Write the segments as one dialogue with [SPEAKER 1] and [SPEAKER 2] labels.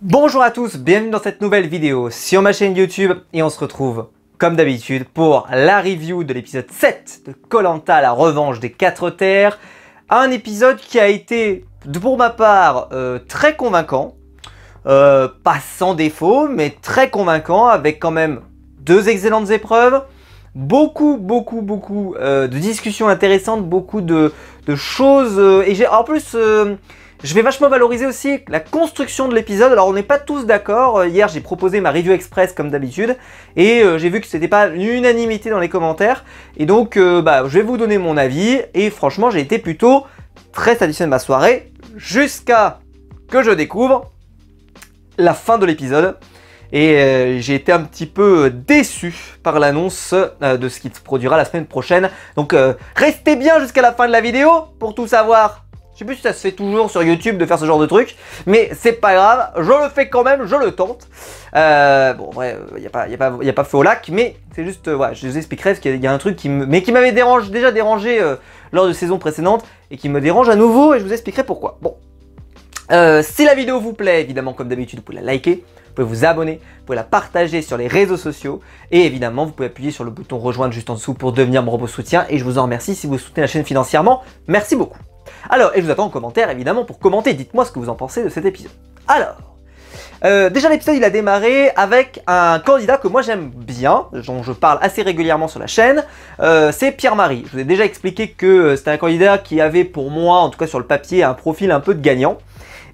[SPEAKER 1] Bonjour à tous, bienvenue dans cette nouvelle vidéo sur ma chaîne YouTube et on se retrouve comme d'habitude pour la review de l'épisode 7 de Koh-Lanta, la revanche des 4 terres. Un épisode qui a été, pour ma part, très convaincant. Pas sans défaut, mais très convaincant, avec quand même 2 excellentes épreuves. Beaucoup de discussions intéressantes, beaucoup de choses. En plus, je vais vachement valoriser aussi la construction de l'épisode. Alors on n'est pas tous d'accord. Hier j'ai proposé ma review express comme d'habitude. Et j'ai vu que c'était pas l'unanimité dans les commentaires. Et donc je vais vous donner mon avis. Et franchement j'ai été plutôt très satisfait de ma soirée. Jusqu'à que je découvre la fin de l'épisode. Et j'ai été un petit peu déçu par l'annonce de ce qui se produira la semaine prochaine. Donc restez bien jusqu'à la fin de la vidéo pour tout savoir. Je sais plus si ça se fait toujours sur YouTube de faire ce genre de truc, mais c'est pas grave, je le fais quand même, je le tente. Bon, ouais, y a pas feu au lac, mais c'est juste, voilà, je vous expliquerai parce qu'il y a un truc qui m'avait déjà dérangé lors de saisons précédentes et qui me dérange à nouveau et je vous expliquerai pourquoi. Bon, si la vidéo vous plaît, évidemment, comme d'habitude, vous pouvez la liker. Vous pouvez vous abonner, vous pouvez la partager sur les réseaux sociaux et évidemment vous pouvez appuyer sur le bouton rejoindre juste en dessous pour devenir membre soutien et je vous en remercie si vous soutenez la chaîne financièrement. Merci beaucoup. Alors, et je vous attends en commentaire évidemment pour commenter, dites-moi ce que vous en pensez de cet épisode. Alors, déjà l'épisode il a démarré avec un candidat que moi j'aime bien, dont je parle assez régulièrement sur la chaîne, c'est Pierre-Marie. Je vous ai déjà expliqué que c'était un candidat qui avait pour moi, en tout cas sur le papier, un profil un peu de gagnant.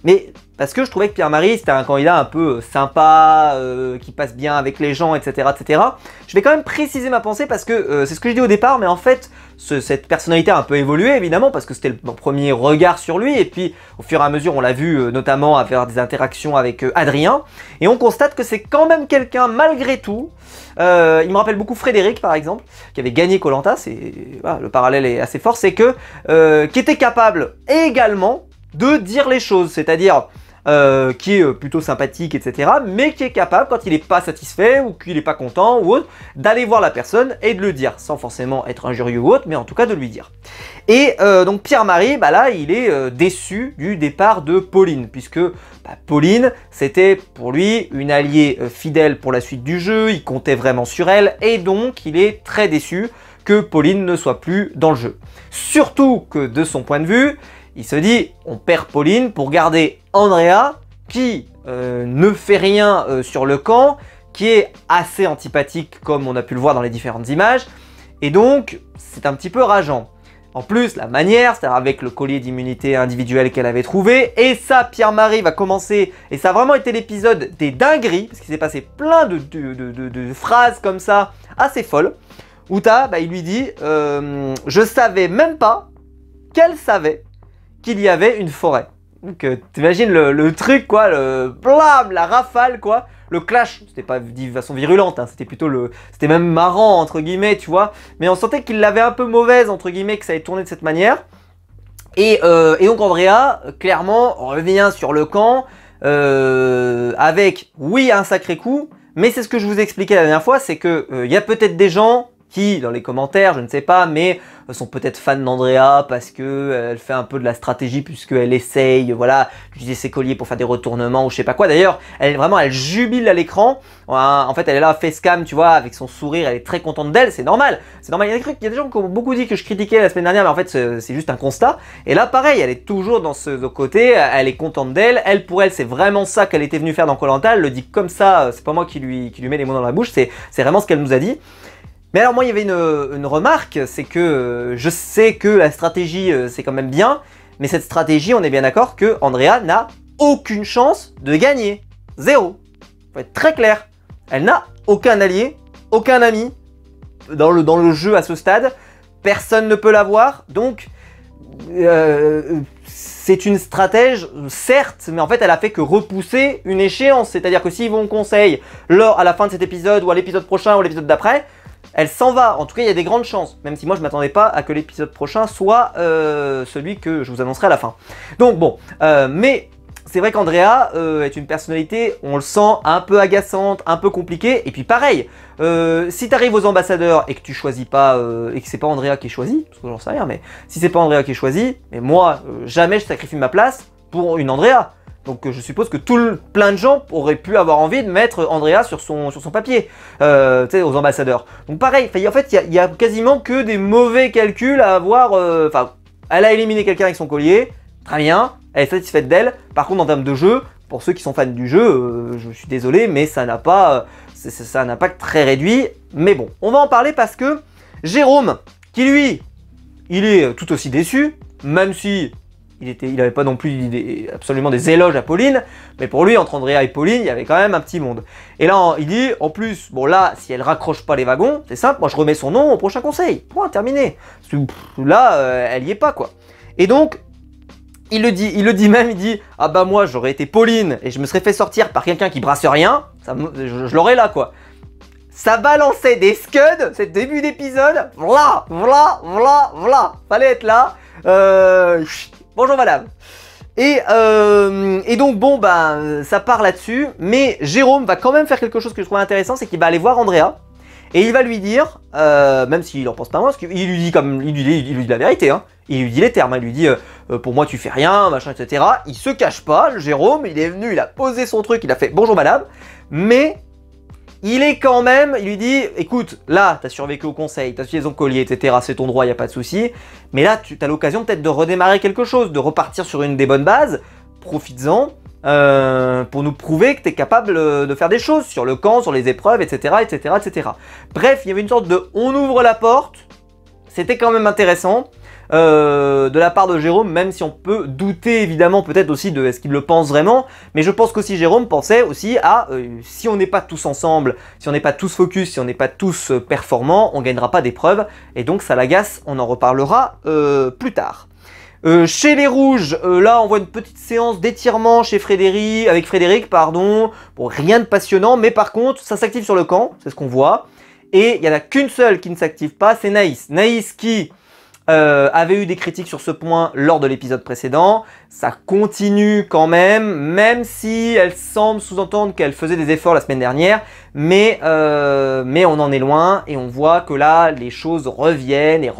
[SPEAKER 1] Mais parce que je trouvais que Pierre-Marie c'était un candidat un peu sympa, qui passe bien avec les gens, etc., etc. Je vais quand même préciser ma pensée parce que c'est ce que je dis au départ, mais en fait cette personnalité a un peu évolué évidemment parce que c'était mon premier regard sur lui et puis au fur et à mesure on l'a vu notamment avoir des interactions avec Adrien et on constate que c'est quand même quelqu'un malgré tout. Il me rappelle beaucoup Frédéric par exemple qui avait gagné Koh-Lanta, voilà, le parallèle est assez fort, c'est que qui était capable également de dire les choses, c'est-à-dire qui est plutôt sympathique, etc., mais qui est capable, quand il n'est pas satisfait ou qu'il n'est pas content ou autre, d'aller voir la personne et de le dire, sans forcément être injurieux ou autre, mais en tout cas de lui dire. Et donc Pierre-Marie, là, il est déçu du départ de Pauline, puisque Pauline, c'était pour lui une alliée fidèle pour la suite du jeu, il comptait vraiment sur elle, et donc il est très déçu que Pauline ne soit plus dans le jeu. Surtout que de son point de vue, il se dit, on perd Pauline pour garder Andrea, qui ne fait rien sur le camp, qui est assez antipathique comme on a pu le voir dans les différentes images, et donc c'est un petit peu rageant. En plus, la manière, c'est-à-dire avec le collier d'immunité individuelle qu'elle avait trouvé, et ça, Pierre-Marie va commencer, et ça a vraiment été l'épisode des dingueries, parce qu'il s'est passé plein de phrases comme ça, assez folles, où il lui dit, je savais même pas qu'elle savait qu'il y avait une forêt. Donc t'imagines le truc quoi, le blam, la rafale quoi, le clash, c'était pas dit de façon virulente, hein, c'était plutôt c'était même marrant entre guillemets tu vois, mais on sentait qu'il l'avait un peu mauvaise entre guillemets, que ça avait tourné de cette manière. Et donc Andrea, clairement, revient sur le camp, avec oui un sacré coup, mais c'est ce que je vous expliquais la dernière fois, c'est que y a peut-être des gens qui, dans les commentaires, je ne sais pas, mais sont peut-être fans d'Andrea parce que elle fait un peu de la stratégie puisqu'elle essaye, voilà, d'utiliser ses colliers pour faire des retournements ou je sais pas quoi. D'ailleurs, elle jubile à l'écran. En fait, elle est là, facecam, tu vois, avec son sourire, elle est très contente d'elle, c'est normal. C'est normal. Il y a des gens qui ont beaucoup dit que je critiquais la semaine dernière, mais en fait, c'est juste un constat. Et là, pareil, elle est toujours dans ce côté, elle est contente d'elle. Elle, pour elle, c'est vraiment ça qu'elle était venue faire dans Koh-Lanta. Elle le dit comme ça, c'est pas moi qui lui mets les mots dans la bouche, c'est vraiment ce qu'elle nous a dit. Mais alors moi il y avait une remarque, c'est que je sais que la stratégie c'est quand même bien, mais cette stratégie on est bien d'accord que Andrea n'a aucune chance de gagner. Zéro. Faut être très clair. Elle n'a aucun allié, aucun ami dans le jeu à ce stade. Personne ne peut l'avoir, donc c'est une stratège, certes, mais en fait elle a fait que repousser une échéance. C'est-à-dire que s'ils vont au conseil à la fin de cet épisode ou à l'épisode prochain ou à l'épisode d'après, elle s'en va. En tout cas, il y a des grandes chances. Même si moi, je ne m'attendais pas à que l'épisode prochain soit celui que je vous annoncerai à la fin. Donc bon, mais c'est vrai qu'Andrea est une personnalité, on le sent, un peu agaçante, un peu compliquée. Et puis pareil, si tu arrives aux ambassadeurs et que tu choisis pas, et que c'est pas Andrea qui est choisi, parce que j'en sais rien, mais si c'est pas Andrea qui est choisi, mais moi, jamais je sacrifie ma place pour une Andrea. Donc je suppose que plein de gens auraient pu avoir envie de mettre Andrea sur son papier, tu sais, aux ambassadeurs. Donc pareil, en fait, il y a quasiment que des mauvais calculs à avoir. Enfin, elle a éliminé quelqu'un avec son collier, très bien, elle est satisfaite d'elle. Par contre, en termes de jeu, pour ceux qui sont fans du jeu, je suis désolé, mais ça n'a pas, ça a un impact très réduit. Mais bon, on va en parler parce que Jérôme, qui lui, il est tout aussi déçu, même si il n'avait pas non plus absolument des éloges à Pauline, mais pour lui, entre Andrea et Pauline, il y avait quand même un petit monde. Et là, il dit, en plus, bon là, si elle raccroche pas les wagons, c'est simple, moi je remets son nom au prochain conseil. Point, terminé. Parce que là, elle y est pas, quoi. Et donc, il le dit même, il dit, ah bah moi, j'aurais été Pauline, et je me serais fait sortir par quelqu'un qui brasse rien, je l'aurais là, quoi. Ça balançait des scuds, c'est le début d'épisode, voilà, fallait être là, bonjour madame. Et donc bon bah ça part là-dessus, mais Jérôme va quand même faire quelque chose que je trouve intéressant, c'est qu'il va aller voir Andrea, et il va lui dire, même s'il en pense pas moins, parce qu'il lui dit il lui dit la vérité, hein. Il lui dit les termes, hein. Il lui dit pour moi tu fais rien, machin, etc. Il se cache pas, le Jérôme, il est venu, il a posé son truc, il a fait bonjour madame, mais il est quand même, il lui dit, écoute, là, t'as survécu au conseil, t'as suivi son collier, etc., c'est ton droit, y a pas de souci, mais là, tu as l'occasion peut-être de redémarrer quelque chose, de repartir sur une des bonnes bases, profites-en, pour nous prouver que t'es capable de faire des choses sur le camp, sur les épreuves, etc., etc., etc. Bref, il y avait une sorte de, on ouvre la porte, c'était quand même intéressant, de la part de Jérôme, même si on peut douter évidemment peut-être aussi de est-ce qu'il le pense vraiment, mais je pense qu'aussi Jérôme pensait aussi à si on n'est pas tous ensemble, si on n'est pas tous focus, si on n'est pas tous performants, on gagnera pas d'épreuves, et donc ça l'agace, on en reparlera plus tard. Chez les rouges, là on voit une petite séance d'étirement chez avec Frédéric, pardon, bon rien de passionnant, mais par contre ça s'active sur le camp, c'est ce qu'on voit, et il n'y en a qu'une seule qui ne s'active pas, c'est Naïs. Naïs qui avait eu des critiques sur ce point lors de l'épisode précédent, ça continue quand même si elle semble sous-entendre qu'elle faisait des efforts la semaine dernière, mais on en est loin et on voit que là les choses reviennent, et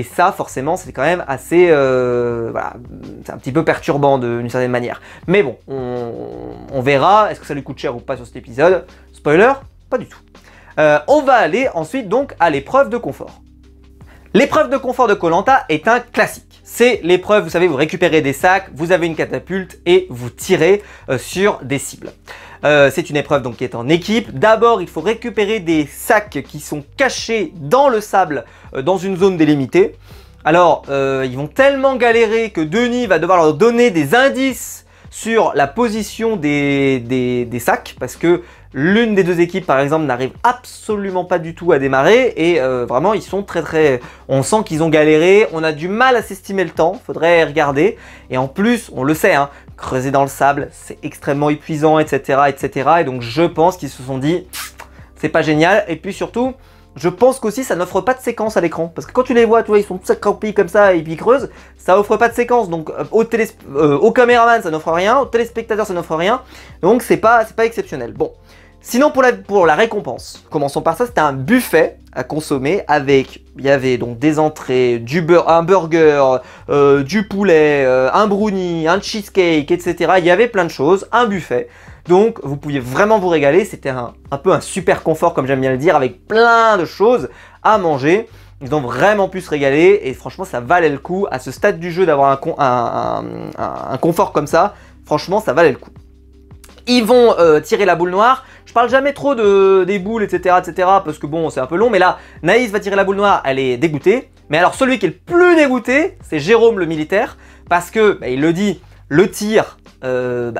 [SPEAKER 1] ça forcément c'est quand même assez, voilà, c'est un petit peu perturbant d'une certaine manière. Mais bon, on verra, est-ce que ça lui coûte cher ou pas sur cet épisode, spoiler, pas du tout. On va aller ensuite donc à l'épreuve de confort. L'épreuve de confort de Koh-Lanta est un classique. C'est l'épreuve, vous savez, vous récupérez des sacs, vous avez une catapulte et vous tirez sur des cibles. C'est une épreuve donc qui est en équipe. D'abord, il faut récupérer des sacs qui sont cachés dans le sable, dans une zone délimitée. Alors, ils vont tellement galérer que Denis va devoir leur donner des indices sur la position des sacs, parce que l'une des deux équipes par exemple n'arrive absolument pas du tout à démarrer et vraiment ils sont très, on sent qu'ils ont galéré, on a du mal à s'estimer le temps, faudrait regarder, et en plus on le sait, hein, creuser dans le sable c'est extrêmement épuisant, etc., et donc je pense qu'ils se sont dit c'est pas génial, et puis surtout je pense qu'aussi ça n'offre pas de séquence à l'écran, parce que quand tu les vois, tu vois, ils sont tous accroupis comme ça et puis ils creusent, ça offre pas de séquence, donc au caméraman ça n'offre rien, au téléspectateur ça n'offre rien, donc c'est pas exceptionnel. Bon, sinon pour la récompense, commençons par ça, c'était un buffet à consommer avec, il y avait donc des entrées, un burger, du poulet, un brownie, un cheesecake, etc. Il y avait plein de choses, un buffet. Donc vous pouviez vraiment vous régaler, c'était un peu un super confort comme j'aime bien le dire, avec plein de choses à manger. Ils ont vraiment pu se régaler et franchement ça valait le coup à ce stade du jeu d'avoir un confort comme ça, franchement ça valait le coup. Ils vont tirer la boule noire, je parle jamais trop des boules etc parce que bon c'est un peu long, mais là Naïs va tirer la boule noire, elle est dégoûtée. Mais alors celui qui est le plus dégoûté c'est Jérôme le militaire, parce que bah, il le dit, le tir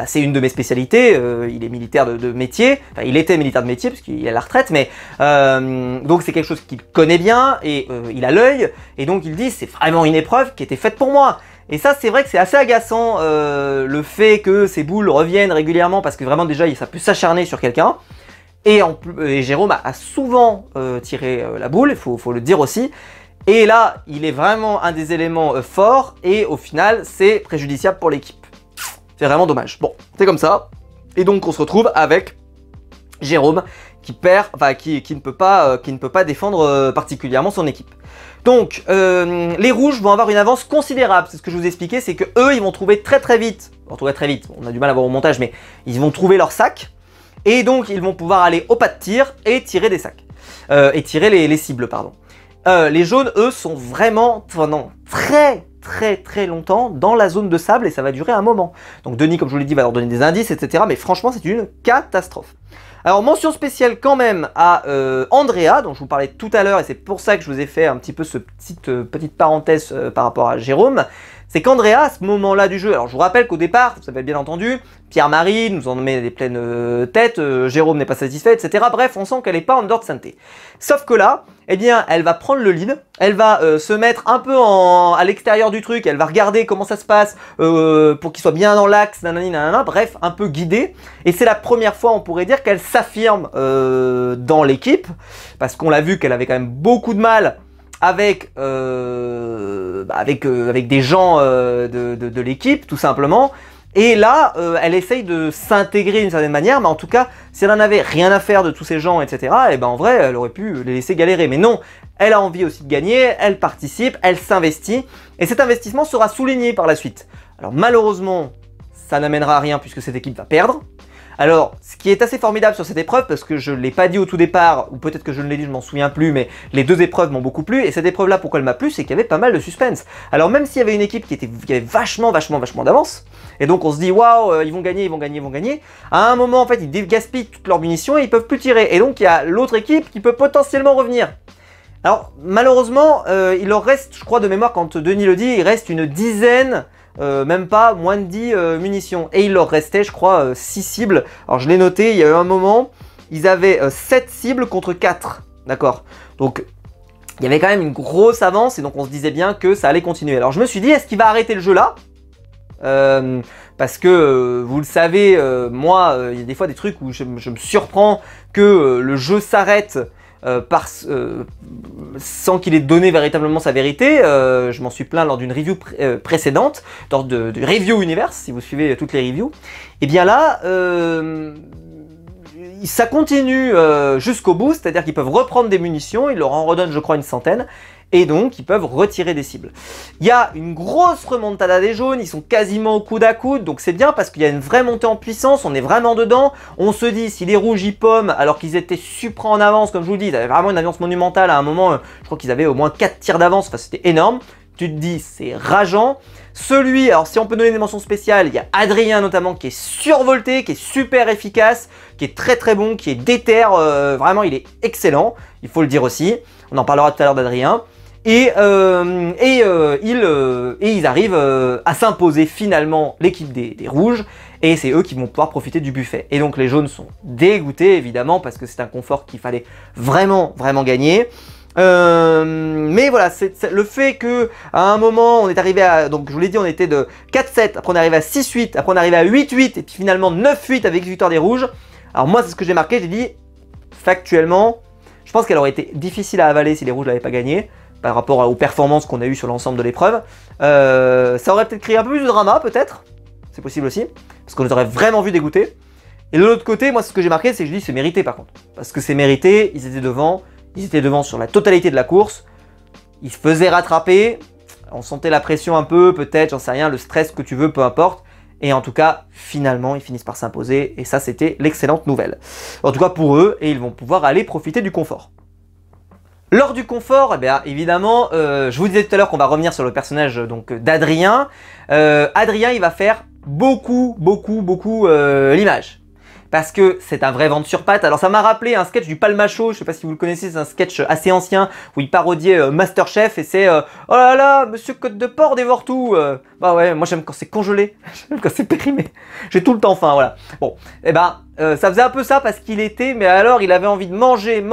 [SPEAKER 1] c'est une de mes spécialités, il est militaire de métier, enfin il était militaire de métier parce qu'il est à la retraite, mais donc c'est quelque chose qu'il connaît bien et il a l'œil, et donc il dit c'est vraiment une épreuve qui était faite pour moi. Et ça c'est vrai que c'est assez agaçant le fait que ces boules reviennent régulièrement, parce que vraiment déjà ça peut s'acharner sur quelqu'un, et Jérôme a souvent tiré la boule, il faut le dire aussi. Et là il est vraiment un des éléments forts, et au final c'est préjudiciable pour l'équipe. C'est vraiment dommage. Bon, c'est comme ça. Et donc on se retrouve avec Jérôme perd, enfin qui ne peut pas défendre particulièrement son équipe. Donc les rouges vont avoir une avance considérable, c'est ce que je vous expliquais, c'est que eux ils vont trouver très vite, on a du mal à voir au montage, mais ils vont trouver leur sac, et donc ils vont pouvoir aller au pas de tir et tirer des sacs, et tirer les cibles, pardon. Les jaunes, eux, sont vraiment pendant très longtemps dans la zone de sable, et ça va durer un moment. Donc Denis, comme je vous l'ai dit, va leur donner des indices, etc. Mais franchement, c'est une catastrophe. Alors, mention spéciale quand même à Andrea, dont je vous parlais tout à l'heure, et c'est pour ça que je vous ai fait un petit peu ce petite parenthèse par rapport à Jérôme. C'est qu'Andrea, à ce moment-là du jeu, alors je vous rappelle qu'au départ, vous avez bien entendu, Pierre-Marie nous en met des pleines têtes, Jérôme n'est pas satisfait, etc. Bref, on sent qu'elle n'est pas en dehors de santé. Sauf que là, eh bien, elle va prendre le lead, elle va se mettre un peu à l'extérieur du truc, elle va regarder comment ça se passe pour qu'il soit bien dans l'axe, nanana, bref, un peu guidée. Et c'est la première fois, on pourrait dire, qu'elle s'affirme dans l'équipe, parce qu'on l'a vu qu'elle avait quand même beaucoup de mal avec des gens de l'équipe, tout simplement. Et là, elle essaye de s'intégrer d'une certaine manière, mais en tout cas, si elle n'en avait rien à faire de tous ces gens, etc., et ben en vrai, elle aurait pu les laisser galérer. Mais non, elle a envie aussi de gagner, elle participe, elle s'investit, et cet investissement sera souligné par la suite. Alors malheureusement, ça n'amènera à rien puisque cette équipe va perdre. Alors, ce qui est assez formidable sur cette épreuve, parce que je ne l'ai pas dit au tout départ, ou peut-être que je ne l'ai dit, je m'en souviens plus, mais les deux épreuves m'ont beaucoup plu, et cette épreuve-là, pourquoi elle m'a plu, c'est qu'il y avait pas mal de suspense. Alors même s'il y avait une équipe qui avait vachement d'avance, et donc on se dit, waouh, ils vont gagner, à un moment, en fait, ils gaspillent toutes leurs munitions et ils peuvent plus tirer, et donc il y a l'autre équipe qui peut potentiellement revenir. Alors, malheureusement, il leur reste, je crois de mémoire, quand Denis le dit, il reste une dizaine, même pas moins de 10 munitions. Et il leur restait, je crois, 6 cibles. Alors je l'ai noté, il y a eu un moment, ils avaient 7 cibles contre 4. D'accord. Donc il y avait quand même une grosse avance et donc on se disait bien que ça allait continuer. Alors je me suis dit, est-ce qu'il va arrêter le jeu là parce que vous le savez, moi, il y a des fois des trucs où je me surprends que le jeu s'arrête sans qu'il ait donné véritablement sa vérité. Je m'en suis plaint lors d'une review précédente, lors de Review Universe, si vous suivez toutes les reviews. Et bien là, ça continue jusqu'au bout, c'est-à-dire qu'ils peuvent reprendre des munitions, ils leur en redonnent je crois une centaine, et donc ils peuvent retirer des cibles. Il y a une grosse remontada des jaunes, ils sont quasiment au coude à coude, donc c'est bien parce qu'il y a une vraie montée en puissance, on est vraiment dedans. On se dit, si les rouges y pomment, alors qu'ils étaient super en avance, comme je vous le dis, ils avaient vraiment une avance monumentale à un moment, je crois qu'ils avaient au moins 4 tirs d'avance, enfin c'était énorme. Tu te dis, c'est rageant. Celui, alors si on peut donner des mentions spéciales, il y a Adrien notamment qui est survolté, qui est super efficace, qui est très bon, qui est déter, vraiment il est excellent, il faut le dire aussi. On en parlera tout à l'heure d'Adrien. Et ils arrivent à s'imposer finalement l'équipe des rouges, et c'est eux qui vont pouvoir profiter du buffet. Et donc les jaunes sont dégoûtés évidemment parce que c'est un confort qu'il fallait vraiment gagner. Mais voilà, c'est le fait que à un moment on est arrivé à, donc je vous l'ai dit, on était de 4-7, après on est arrivé à 6-8, après on est arrivé à 8-8 et puis finalement 9-8 avec victoire des rouges. Alors moi c'est ce que j'ai marqué, j'ai dit factuellement, je pense qu'elle aurait été difficile à avaler si les rouges n'avaient pas gagné par rapport aux performances qu'on a eues sur l'ensemble de l'épreuve. Ça aurait peut-être créé un peu plus de drama, peut-être, c'est possible aussi, parce qu'on les aurait vraiment vu dégoûter. Et de l'autre côté, moi ce que j'ai marqué, c'est que je dis c'est mérité par contre, parce que c'est mérité, ils étaient devant sur la totalité de la course, ils se faisaient rattraper, on sentait la pression un peu, peut-être, j'en sais rien, le stress que tu veux, peu importe. Et en tout cas, finalement, ils finissent par s'imposer, et ça, c'était l'excellente nouvelle. En tout cas pour eux, et ils vont pouvoir aller profiter du confort. Lors du confort, eh bien, évidemment, je vous disais tout à l'heure qu'on va revenir sur le personnage d'Adrien. Adrien, il va faire beaucoup l'image. Parce que c'est un vrai ventre sur pattes. Alors ça m'a rappelé un sketch du Palmacho, je sais pas si vous le connaissez, c'est un sketch assez ancien où il parodiait Masterchef et c'est oh là là, monsieur Côte de Porc dévore tout. Bah ouais, moi j'aime quand c'est congelé, j'aime quand c'est périmé. J'ai tout le temps faim, voilà. Bon, et ben ça faisait un peu ça parce qu'il était, mais alors il avait envie de manger,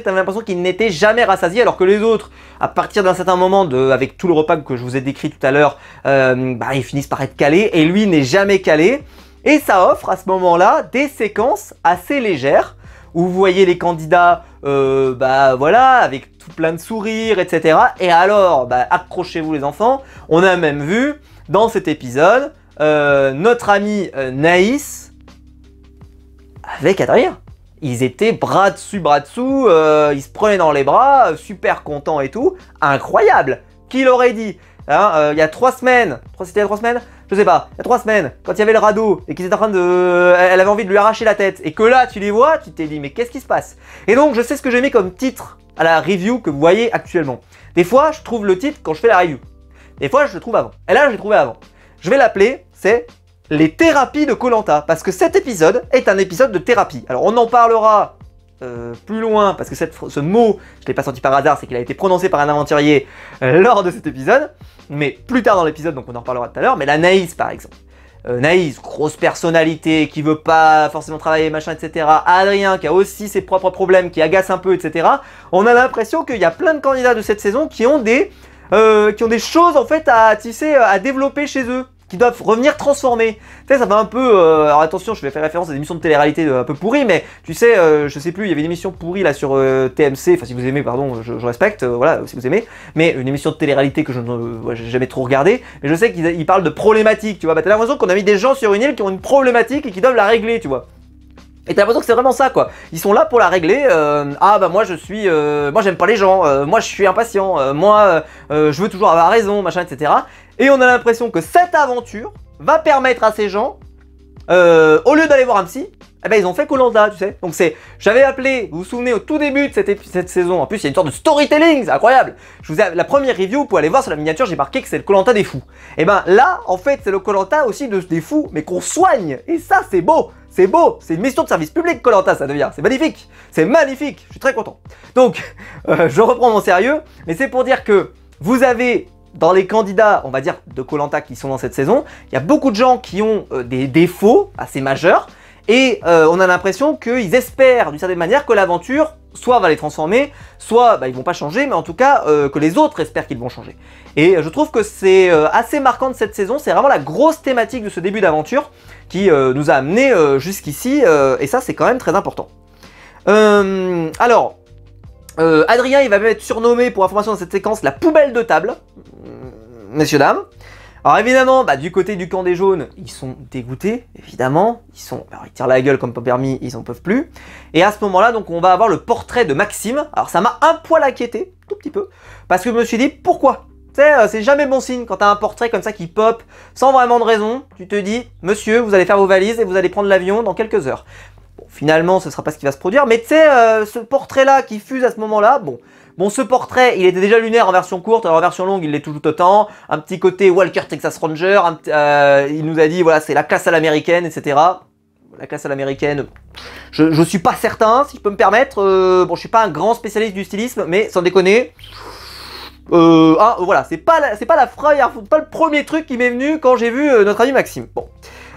[SPEAKER 1] t'avais l'impression qu'il n'était jamais rassasié, alors que les autres, à partir d'un certain moment, avec tout le repas que je vous ai décrit tout à l'heure, bah ils finissent par être calés et lui n'est jamais calé. Et ça offre à ce moment-là des séquences assez légères où vous voyez les candidats, bah voilà, avec tout plein de sourires, etc. Et alors, bah, accrochez-vous les enfants, on a même vu dans cet épisode notre ami Naïs avec Adrien. ils étaient bras dessus, ils se prenaient dans les bras, super contents et tout. Incroyable. Qui l'aurait dit, hein, il y a 3 semaines, c'était il y a 3 semaines, je sais pas, il y a 3 semaines, quand il y avait le radeau et qu'ils étaient en train de... Elle avait envie de lui arracher la tête, et que là, tu les vois, tu t'es dit, mais qu'est-ce qui se passe? Et donc, je sais ce que j'ai mis comme titre à la review que vous voyez actuellement. Des fois, je trouve le titre quand je fais la review. Des fois, je le trouve avant. Et là, je l'ai trouvé avant. Je vais l'appeler, c'est les thérapies de Koh Lanta, parce que cet épisode est un épisode de thérapie. Alors, on en parlera plus loin, parce que ce mot, je ne l'ai pas sorti par hasard, c'est qu'il a été prononcé par un aventurier lors de cet épisode, mais plus tard dans l'épisode, donc on en reparlera tout à l'heure, mais la Naïs, par exemple. Naïs, grosse personnalité, qui veut pas forcément travailler, machin, etc. Adrien, qui a aussi ses propres problèmes, qui agace un peu, etc. On a l'impression qu'il y a plein de candidats de cette saison qui ont des choses, en fait, à tisser, à développer chez eux, qui doivent revenir transformer. Tu sais, ça fait un peu... alors attention, je vais faire référence à des émissions de télé-réalité un peu pourries, mais tu sais, je sais plus, il y avait une émission pourrie là sur TMC, enfin si vous aimez, pardon, je respecte, voilà, si vous aimez, mais une émission de télé-réalité que je n'ai jamais trop regardé, mais je sais qu'ils parlent de problématiques, tu vois, bah t'as l'impression qu'on a mis des gens sur une île qui ont une problématique et qui doivent la régler, tu vois. Et t'as l'impression que c'est vraiment ça, quoi. Ils sont là pour la régler. Ah bah moi je suis... moi j'aime pas les gens. Moi je suis impatient. Moi je veux toujours avoir raison, machin, etc. Et on a l'impression que cette aventure va permettre à ces gens, au lieu d'aller voir un psy, eh ben ils ont fait Koh Lanta, tu sais. Donc c'est... J'avais appelé, vous vous souvenez, au tout début de cette saison, en plus il y a une sorte de storytelling, c'est incroyable. La première review, vous pouvez aller voir sur la miniature, j'ai marqué que c'est le Koh Lanta des fous. Et ben là, en fait, c'est le Koh Lanta aussi des fous, mais qu'on soigne. Et ça, c'est beau. C'est beau, c'est une mission de service public, Koh Lanta, ça devient. C'est magnifique, je suis très content. Donc, je reprends mon sérieux, mais c'est pour dire que vous avez, dans les candidats, on va dire, de Koh Lanta qui sont dans cette saison, il y a beaucoup de gens qui ont des défauts assez majeurs, et on a l'impression qu'ils espèrent d'une certaine manière que l'aventure soit va les transformer, soit bah, ils vont pas changer, mais en tout cas que les autres espèrent qu'ils vont changer. Et je trouve que c'est assez marquant de cette saison, c'est vraiment la grosse thématique de ce début d'aventure qui nous a amené jusqu'ici, et ça c'est quand même très important. Alors, Adrien il va même être surnommé pour information dans cette séquence la poubelle de table, messieurs dames. Alors évidemment, bah, du côté du camp des jaunes, ils sont dégoûtés, évidemment. Alors, ils tirent la gueule comme pas permis, ils en peuvent plus. Et à ce moment-là, donc, on va avoir le portrait de Maxime. Alors ça m'a un poil inquiété, tout petit peu, parce que je me suis dit, pourquoi? Tu sais, c'est jamais bon signe quand t'as un portrait comme ça qui pop, sans vraiment de raison. Tu te dis, monsieur, vous allez faire vos valises et vous allez prendre l'avion dans quelques heures. Bon, finalement, ce sera pas ce qui va se produire, mais tu sais, ce portrait-là qui fuse à ce moment-là, Bon, ce portrait, il était déjà lunaire en version courte, alors en version longue, il l'est tout autant. Un petit côté Walker Texas Ranger, il nous a dit, voilà, c'est la classe à l'américaine, etc. La classe à l'américaine, je suis pas certain, si je peux me permettre. Bon, je suis pas un grand spécialiste du stylisme, mais sans déconner. Voilà, c'est pas le premier truc qui m'est venu quand j'ai vu notre ami Maxime. Bon.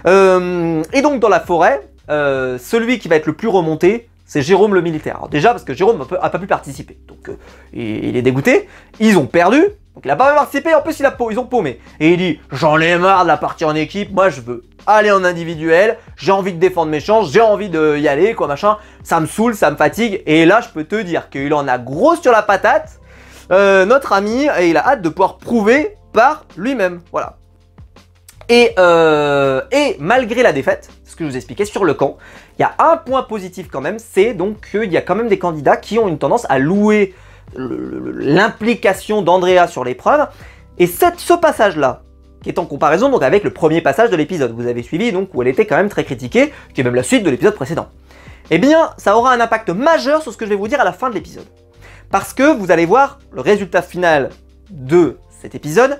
[SPEAKER 1] Et donc, dans la forêt, celui qui va être le plus remonté, c'est Jérôme le militaire. Alors déjà parce que Jérôme a pas pu participer, donc il est dégoûté. Ils ont perdu, donc il a pas pu participer. En plus ils ont paumé. Et il dit j'en ai marre de la partie en équipe. Moi je veux aller en individuel. J'ai envie de défendre mes chances. J'ai envie d'y aller quoi machin. Ça me saoule, ça me fatigue. Et là je peux te dire qu'il en a gros sur la patate. Notre ami et il a hâte de pouvoir prouver par lui-même. Voilà. Et malgré la défaite, ce que je vous expliquais sur le camp, il y a un point positif quand même, c'est donc qu'il y a quand même des candidats qui ont une tendance à louer l'implication d'Andrea sur l'épreuve. Et ce passage-là, qui est en comparaison donc avec le premier passage de l'épisode, vous avez suivi donc où elle était quand même très critiquée, qui est même la suite de l'épisode précédent. Eh bien, ça aura un impact majeur sur ce que je vais vous dire à la fin de l'épisode. Parce que vous allez voir, le résultat final de cet épisode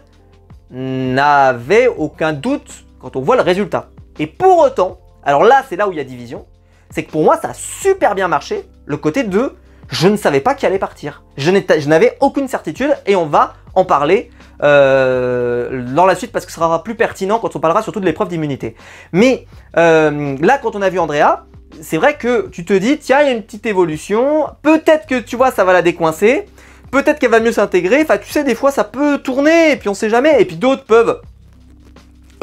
[SPEAKER 1] n'avait aucun doute quand on voit le résultat. Et pour autant, alors là c'est là où il y a division, c'est que pour moi ça a super bien marché, le côté de je ne savais pas qui allait partir. Je n'avais aucune certitude et on va en parler dans la suite parce que ce sera plus pertinent quand on parlera surtout de l'épreuve d'immunité. Mais là quand on a vu Andrea, c'est vrai que tu te dis tiens il y a une petite évolution, peut-être que tu vois ça va la décoincer, peut-être qu'elle va mieux s'intégrer, enfin tu sais des fois ça peut tourner et puis on sait jamais, et puis d'autres peuvent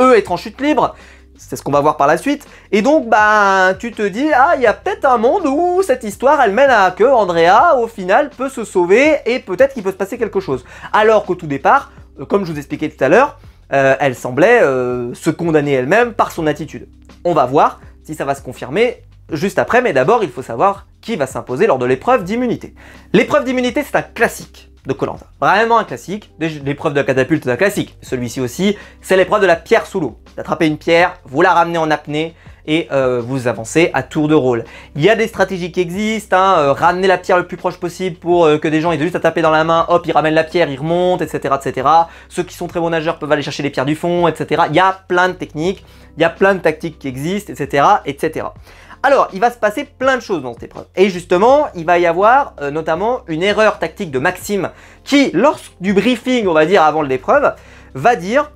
[SPEAKER 1] eux être en chute libre, c'est ce qu'on va voir par la suite, et donc bah tu te dis ah il y a peut-être un monde où cette histoire elle mène à que Andrea au final peut se sauver et peut-être qu'il peut se passer quelque chose, alors qu'au tout départ, comme je vous expliquais tout à l'heure, elle semblait se condamner elle-même par son attitude. On va voir si ça va se confirmer juste après, mais d'abord il faut savoir qui va s'imposer lors de l'épreuve d'immunité. L'épreuve d'immunité, c'est un classique de Koh-Lanta. Vraiment un classique. L'épreuve de la catapulte, c'est un classique. Celui-ci aussi, c'est l'épreuve de la pierre sous l'eau. Vous attrapez une pierre, vous la ramenez en apnée et vous avancez à tour de rôle. Il y a des stratégies qui existent, hein, ramener la pierre le plus proche possible pour que des gens aient juste à taper dans la main, hop, ils ramènent la pierre, ils remontent, etc., etc. Ceux qui sont très bons nageurs peuvent aller chercher les pierres du fond, etc. Il y a plein de techniques, il y a plein de tactiques qui existent, etc., etc. Alors, il va se passer plein de choses dans cette épreuve. Et justement, il va y avoir notamment une erreur tactique de Maxime qui, lors du briefing, on va dire, avant l'épreuve, va dire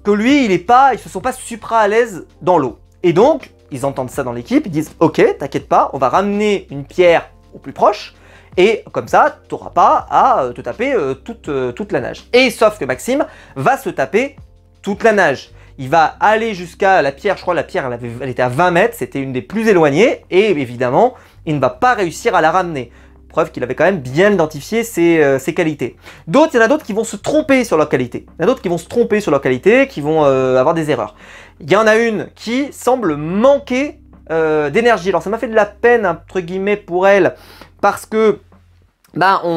[SPEAKER 1] que lui, ils se sont pas supra à l'aise dans l'eau. Et donc, ils entendent ça dans l'équipe, ils disent « Ok, t'inquiète pas, on va ramener une pierre au plus proche, et comme ça, t'auras pas à te taper toute la nage. » Et sauf que Maxime va se taper toute la nage. Il va aller jusqu'à la pierre, je crois la pierre elle était à 20 mètres, c'était une des plus éloignées, et évidemment, il ne va pas réussir à la ramener. Preuve qu'il avait quand même bien identifié ses qualités. Il y en a d'autres qui vont se tromper sur leurs qualités. Qui vont avoir des erreurs. Il y en a une qui semble manquer d'énergie. Alors ça m'a fait de la peine, entre guillemets, pour elle, parce que bah, c'est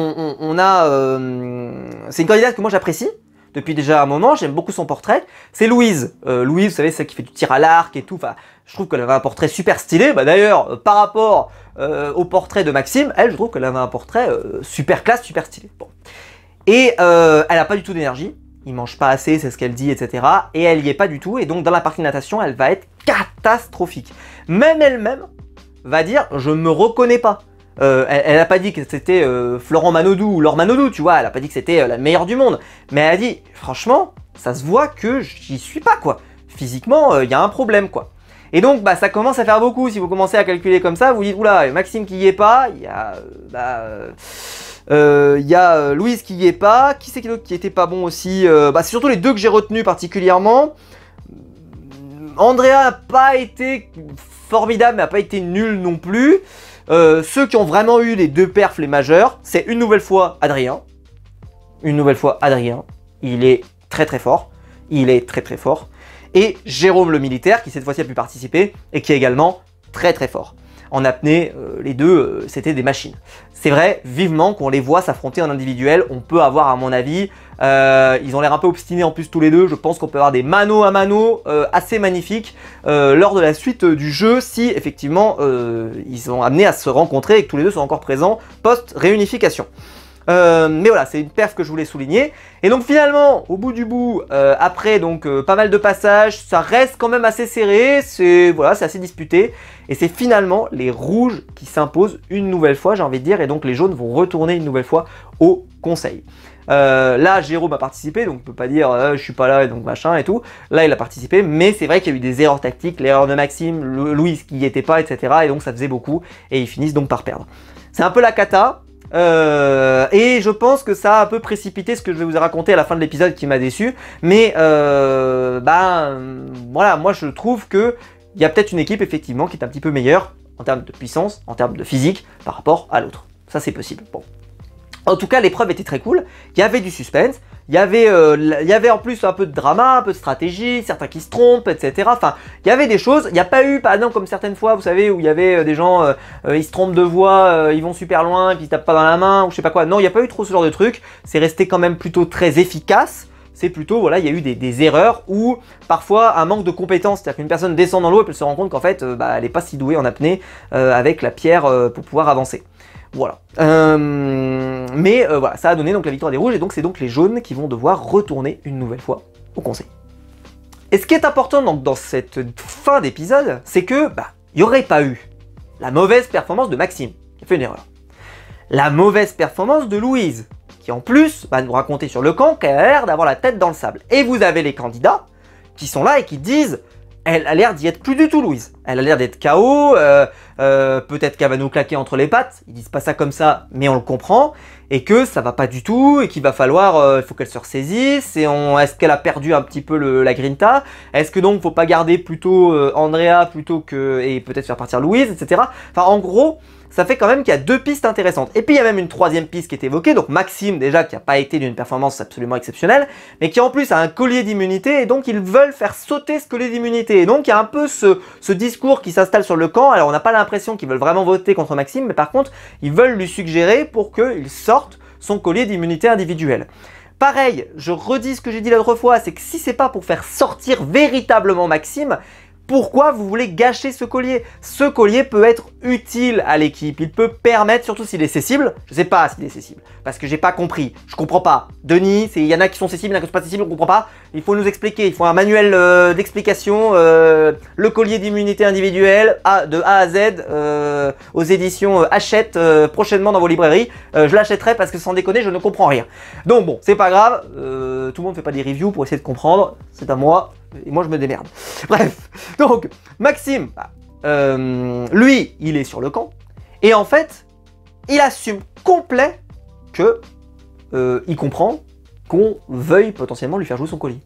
[SPEAKER 1] une candidate que moi j'apprécie. Depuis déjà un moment, j'aime beaucoup son portrait. C'est Louise. Louise, vous savez, celle qui fait du tir à l'arc et tout. Enfin, je trouve qu'elle avait un portrait super stylé. Bah, d'ailleurs, par rapport au portrait de Maxime, elle, je trouve qu'elle avait un portrait super classe, super stylé. Bon. Et elle n'a pas du tout d'énergie. Il mange pas assez, c'est ce qu'elle dit, etc. Et elle y est pas du tout. Et donc, dans la partie natation, elle va être catastrophique. Même elle-même va dire, je me reconnais pas. Elle n'a pas dit que c'était Florent Manodou ou Laure Manodou, tu vois, elle n'a pas dit que c'était la meilleure du monde, mais elle a dit, franchement, ça se voit que j'y suis pas, quoi. Physiquement, il y a un problème, quoi. Et donc, bah, ça commence à faire beaucoup, si vous commencez à calculer comme ça, vous dites, oula, Maxime qui y est pas, il y a Louise qui y est pas, qui c'est qui était pas bon aussi, c'est surtout les deux que j'ai retenus particulièrement. Andrea n'a pas été formidable, mais n'a pas été nul non plus. Ceux qui ont vraiment eu les deux perfs les majeurs, c'est une nouvelle fois Adrien. Il est très très fort. Et Jérôme le militaire, qui cette fois-ci a pu participer, et qui est également très très fort. En apnée, les deux, c'était des machines. C'est vrai, vivement qu'on les voit s'affronter en individuel. On peut avoir, à mon avis, ils ont l'air un peu obstinés en plus tous les deux. Je pense qu'on peut avoir des mano à mano assez magnifiques lors de la suite du jeu, si effectivement ils sont amenés à se rencontrer et que tous les deux sont encore présents post-réunification. Mais voilà, c'est une perf que je voulais souligner. Et donc finalement, au bout du bout, après donc pas mal de passages, ça reste quand même assez serré, c'est assez disputé. Et c'est finalement les rouges qui s'imposent une nouvelle fois, j'ai envie de dire, et donc les jaunes vont retourner une nouvelle fois au conseil. Là, Jérôme a participé, donc on peut pas dire je suis pas là et donc machin et tout. Là, il a participé, mais c'est vrai qu'il y a eu des erreurs tactiques, l'erreur de Maxime, Louise qui y était pas, etc. Et donc ça faisait beaucoup, et ils finissent donc par perdre. C'est un peu la cata. Et je pense que ça a un peu précipité ce que je vais vous raconter à la fin de l'épisode qui m'a déçu. Mais voilà, moi je trouve que il y a peut-être une équipe effectivement qui est un petit peu meilleure en termes de puissance, en termes de physique par rapport à l'autre. Ça c'est possible. Bon. En tout cas, l'épreuve était très cool. Il y avait du suspense. Il y avait en plus un peu de drama, un peu de stratégie, certains qui se trompent, etc. Enfin, il y avait des choses. Il n'y a pas eu, par exemple, comme certaines fois, vous savez, où il y avait des gens, ils se trompent de voie, ils vont super loin, puis ils tapent pas dans la main, ou je sais pas quoi. Non, il n'y a pas eu trop ce genre de truc. C'est resté quand même plutôt très efficace. C'est plutôt, voilà, il y a eu des erreurs ou parfois un manque de compétences. C'est-à-dire qu'une personne descend dans l'eau et puis elle se rend compte qu'en fait, elle n'est pas si douée en apnée avec la pierre pour pouvoir avancer. Voilà. Voilà, ça a donné donc la victoire des rouges et donc c'est donc les jaunes qui vont devoir retourner une nouvelle fois au conseil. Et ce qui est important donc, dans cette fin d'épisode, c'est que il n'y aurait pas eu la mauvaise performance de Maxime, qui a fait une erreur. La mauvaise performance de Louise, qui en plus va nous raconter sur le camp qu'elle a l'air d'avoir la tête dans le sable. Et vous avez les candidats qui sont là et qui disent elle a l'air d'y être plus du tout, Louise. Elle a l'air d'être KO, peut-être qu'elle va nous claquer entre les pattes. Ils disent pas ça comme ça, mais on le comprend. et que ça va pas du tout, et qu'il va falloir, il faut qu'elle se ressaisisse, et est-ce qu'elle a perdu un petit peu la grinta? Est-ce que donc faut pas garder plutôt Andrea plutôt que, et peut-être faire partir Louise, etc. Enfin en gros, ça fait quand même qu'il y a deux pistes intéressantes. Et puis il y a même une troisième piste qui est évoquée, donc Maxime déjà qui n'a pas été d'une performance absolument exceptionnelle, mais qui en plus a un collier d'immunité, et donc ils veulent faire sauter ce collier d'immunité. Et donc il y a un peu ce discours qui s'installe sur le camp. Alors on n'a pas l'impression qu'ils veulent vraiment voter contre Maxime, mais par contre ils veulent lui suggérer pour qu'il sorte son collier d'immunité individuelle. Pareil, je redis ce que j'ai dit l'autre fois, c'est que si c'est pas pour faire sortir véritablement Maxime, pourquoi vous voulez gâcher ce collier? Ce collier peut être utile à l'équipe, il peut permettre, surtout s'il est cessible, je sais pas s'il est cessible, parce que j'ai pas compris, je comprends pas. Denis, il y en a qui sont cessibles, il y en a qui sont pas cessibles, on comprend pas, il faut nous expliquer, il faut un manuel d'explication, le collier d'immunité individuelle, de A à Z, aux éditions Hachette, prochainement dans vos librairies, je l'achèterai parce que sans déconner, je ne comprends rien. Donc bon, c'est pas grave, tout le monde fait pas des reviews pour essayer de comprendre, c'est à moi. Et moi je me démerde. Bref, donc Maxime, lui, il est sur le camp. Et en fait, il assume complet que il comprend qu'on veuille potentiellement lui faire jouer son collier.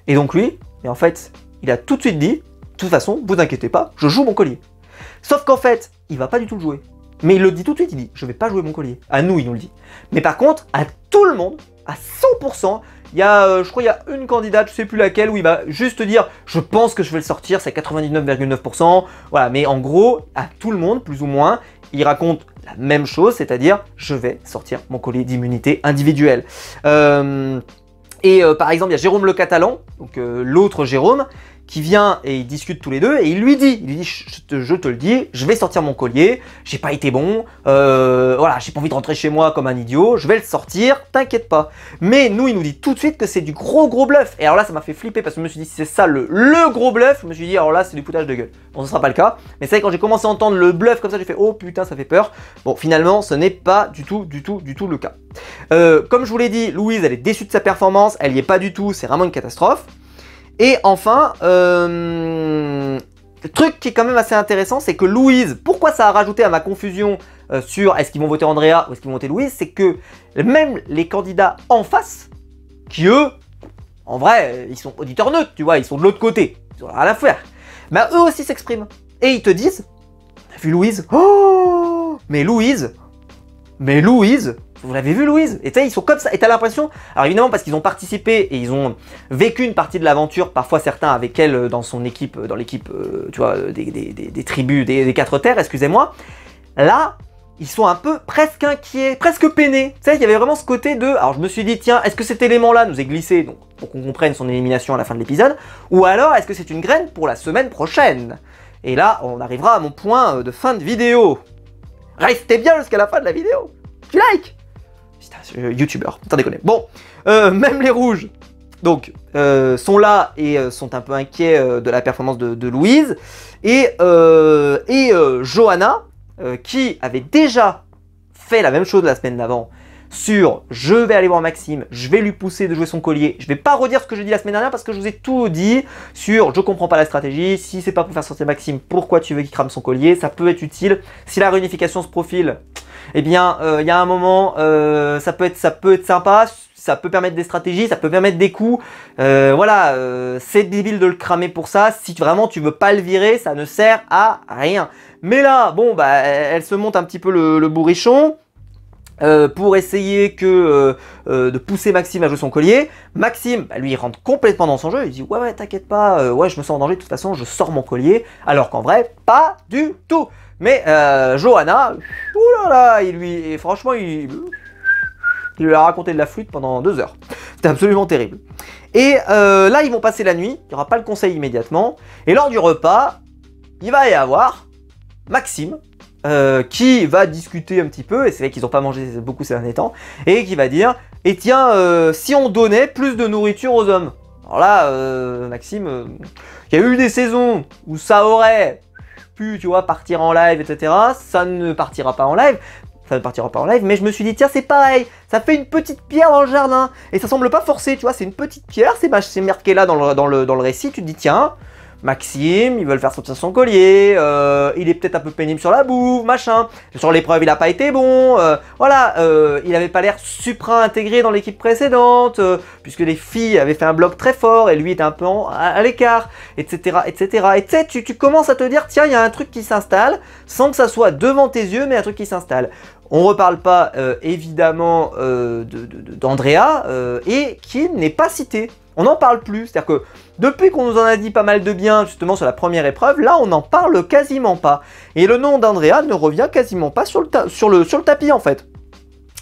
[SPEAKER 1] Et donc lui, et en fait, il a tout de suite dit, de toute façon, vous inquiétez pas, je joue mon collier. Sauf qu'en fait, il va pas du tout le jouer. Mais il le dit tout de suite, il dit, je vais pas jouer mon collier. À nous, il nous le dit. Mais par contre, à tout le monde, à 100%, il y a, je crois qu'il y a une candidate, je sais plus laquelle, où il va juste dire « Je pense que je vais le sortir, c'est 99,9%. » Voilà, mais en gros, à tout le monde, plus ou moins, il raconte la même chose, c'est-à-dire « Je vais sortir mon collier d'immunité individuelle. » Par exemple, il y a Jérôme Le Catalan, donc l'autre Jérôme, qui vient et ils discutent tous les deux et il lui dit je te le dis, je vais sortir mon collier, j'ai pas été bon, voilà, j'ai pas envie de rentrer chez moi comme un idiot, je vais le sortir, t'inquiète pas. Mais nous, il nous dit tout de suite que c'est du gros bluff. Et alors là, ça m'a fait flipper parce que je me suis dit, si c'est ça le gros bluff, je me suis dit, alors là, c'est du foutage de gueule. Bon, ce sera pas le cas, mais c'est vrai, quand j'ai commencé à entendre le bluff comme ça, j'ai fait, oh putain, ça fait peur. Bon, finalement, ce n'est pas du tout le cas. Comme je vous l'ai dit, Louise, elle est déçue de sa performance, elle y est pas du tout, c'est vraiment une catastrophe. Et enfin, le truc qui est quand même assez intéressant, c'est que Louise, pourquoi ça a rajouté à ma confusion sur est-ce qu'ils vont voter Andrea ou est-ce qu'ils vont voter Louise, c'est que même les candidats en face, qui eux, en vrai, ils sont auditeurs neutres, tu vois, ils sont de l'autre côté, ils ont rien à faire, bah eux aussi s'expriment. Et ils te disent, on a vu Louise, oh, mais Louise, vous l'avez vu Louise? Et tu sais, ils sont comme ça, et t'as l'impression, alors évidemment parce qu'ils ont participé et ils ont vécu une partie de l'aventure, parfois certains avec elle dans son équipe, dans l'équipe, tu vois, des tribus, des quatre terres, excusez-moi. Là, ils sont un peu presque inquiets, presque peinés. Tu sais, il y avait vraiment ce côté de, alors je me suis dit, tiens, est-ce que cet élément-là nous est glissé, donc, pour qu'on comprenne son élimination à la fin de l'épisode, ou alors est-ce que c'est une graine pour la semaine prochaine? Et là, on arrivera à mon point de fin de vidéo. Restez bien jusqu'à la fin de la vidéo. Tu like? Youtubeur, t'en déconner. Bon, même les rouges, donc, sont là et sont un peu inquiets de la performance de Louise. Et Johanna, qui avait déjà fait la même chose la semaine d'avant, sur je vais aller voir Maxime, je vais lui pousser de jouer son collier. Je vais pas redire ce que j'ai dit la semaine dernière parce que je vous ai tout dit sur je comprends pas la stratégie, si c'est pas pour faire sortir Maxime, pourquoi tu veux qu'il crame son collier, ça peut être utile. Si la réunification se profile, eh bien il y a un moment, ça peut être sympa, ça peut permettre des stratégies, ça peut permettre des coups. Voilà, c'est débile de le cramer pour ça. Si vraiment tu veux pas le virer, ça ne sert à rien. Mais là, bon, bah, elle se monte un petit peu le bourrichon. Pour essayer de pousser Maxime à jouer son collier. Maxime, bah, lui, il rentre complètement dans son jeu. Il dit ouais, t'inquiète pas, ouais, je me sens en danger. De toute façon, je sors mon collier. Alors qu'en vrai, pas du tout. Mais Johanna, oulala, franchement, il lui a raconté de la flûte pendant 2 heures. C'était absolument terrible. Et là, ils vont passer la nuit. Il n'y aura pas le conseil immédiatement. Et lors du repas, il va y avoir Maxime. Qui va discuter un petit peu, et c'est vrai qu'ils n'ont pas mangé beaucoup ces derniers temps, et qui va dire, et tiens, si on donnait plus de nourriture aux hommes. Alors là, Maxime, il y a eu des saisons où ça aurait pu, tu vois, partir en live, etc. Ça ne partira pas en live. Mais je me suis dit, tiens, c'est pareil, ça fait une petite pierre dans le jardin, et ça semble pas forcé, tu vois, c'est une petite pierre, c'est marqué là dans le récit, tu te dis, tiens, Maxime, ils veulent faire sortir son collier, il est peut-être un peu pénible sur la bouffe, machin. Sur l'épreuve, il a pas été bon, voilà, il avait pas l'air supra-intégré dans l'équipe précédente, puisque les filles avaient fait un bloc très fort et lui était un peu à l'écart, etc., etc. Et tu sais, tu commences à te dire, tiens, il y a un truc qui s'installe, sans que ça soit devant tes yeux, mais un truc qui s'installe. On ne reparle pas, évidemment, d'Andrea, et qui n'est pas cité. On n'en parle plus, c'est-à-dire que depuis qu'on nous en a dit pas mal de bien justement sur la première épreuve, là on n'en parle quasiment pas. Et le nom d'Andrea ne revient quasiment pas sur le tapis en fait.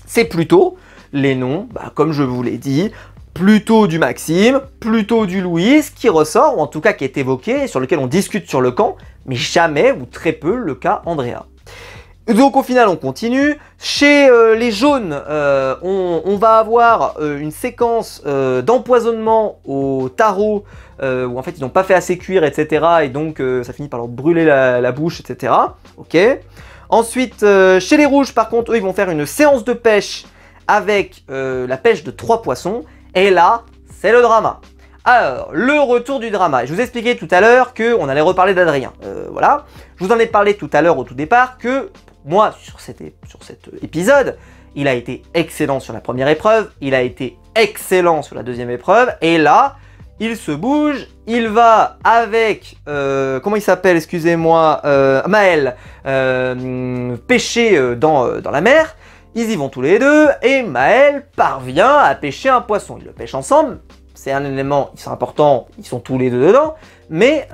[SPEAKER 1] C'est plutôt les noms, comme je vous l'ai dit, plutôt du Maxime, plutôt du Louis qui ressort, ou en tout cas qui est évoqué, et sur lequel on discute sur le camp, mais jamais ou très peu le cas Andrea. Donc au final on continue, chez les jaunes on va avoir une séquence d'empoisonnement au tarot où en fait ils n'ont pas fait assez cuire etc. et donc ça finit par leur brûler la bouche etc. Ok. Ensuite chez les rouges par contre eux ils vont faire une séance de pêche avec la pêche de 3 poissons et là c'est le drama. Alors, le retour du drama. Je vous ai expliqué tout à l'heure qu'on allait reparler d'Adrien. Voilà. Je vous en ai parlé tout à l'heure au tout départ que moi, sur cet épisode, il a été excellent sur la première épreuve, il a été excellent sur la deuxième épreuve, et là, il se bouge, il va avec, comment il s'appelle, excusez-moi, Maël, pêcher dans la mer. Ils y vont tous les deux, et Maël parvient à pêcher un poisson. Ils le pêchent ensemble, c'est un élément, c'est important, ils sont tous les deux dedans, mais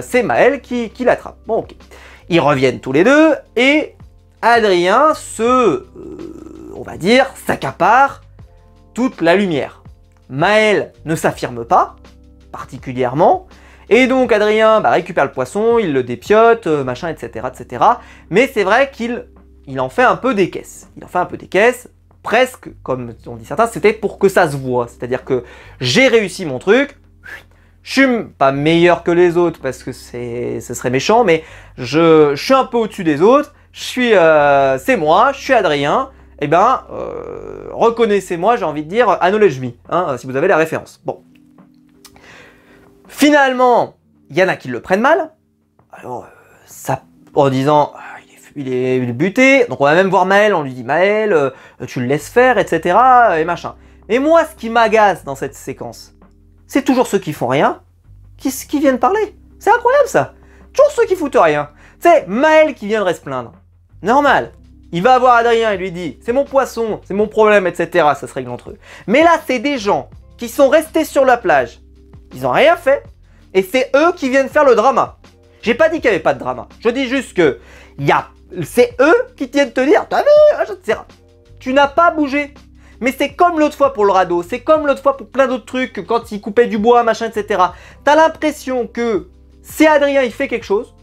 [SPEAKER 1] c'est Maël qui l'attrape. Bon, ok. Ils reviennent tous les deux, et Adrien on va dire, s'accapare toute la lumière. Maël ne s'affirme pas, particulièrement, et donc Adrien récupère le poisson, il le dépiote, machin, etc., etc. Mais c'est vrai qu'il en fait un peu des caisses. Il en fait un peu des caisses, presque, comme on dit certains, c'était pour que ça se voit. C'est-à-dire que j'ai réussi mon truc, je suis pas meilleur que les autres, parce que ce serait méchant, mais je suis un peu au-dessus des autres, c'est moi, je suis Adrien, et ben, reconnaissez-moi, j'ai envie de dire, acknowledge me, hein, si vous avez la référence. Bon. Finalement, il y en a qui le prennent mal, alors, ça, en disant, il est buté, donc on va même voir Maël, on lui dit, Maël, tu le laisses faire, etc., et machin. Et moi, ce qui m'agace dans cette séquence, c'est toujours ceux qui font rien, qui viennent parler. C'est incroyable ça. Toujours ceux qui foutent rien. C'est Maël qui viendrait se plaindre. Normal. Il va voir Adrien et lui dit « C'est mon poisson, c'est mon problème, etc. » Ça se règle entre eux. Mais là, c'est des gens qui sont restés sur la plage. Ils n'ont rien fait. Et c'est eux qui viennent faire le drama. J'ai pas dit qu'il n'y avait pas de drama. Je dis juste que c'est eux qui viennent te dire « T'as vu, etc. » Tu n'as pas bougé. Mais c'est comme l'autre fois pour le radeau. C'est comme l'autre fois pour plein d'autres trucs. Quand il coupait du bois, machin, etc. T'as l'impression que si Adrien il fait quelque chose,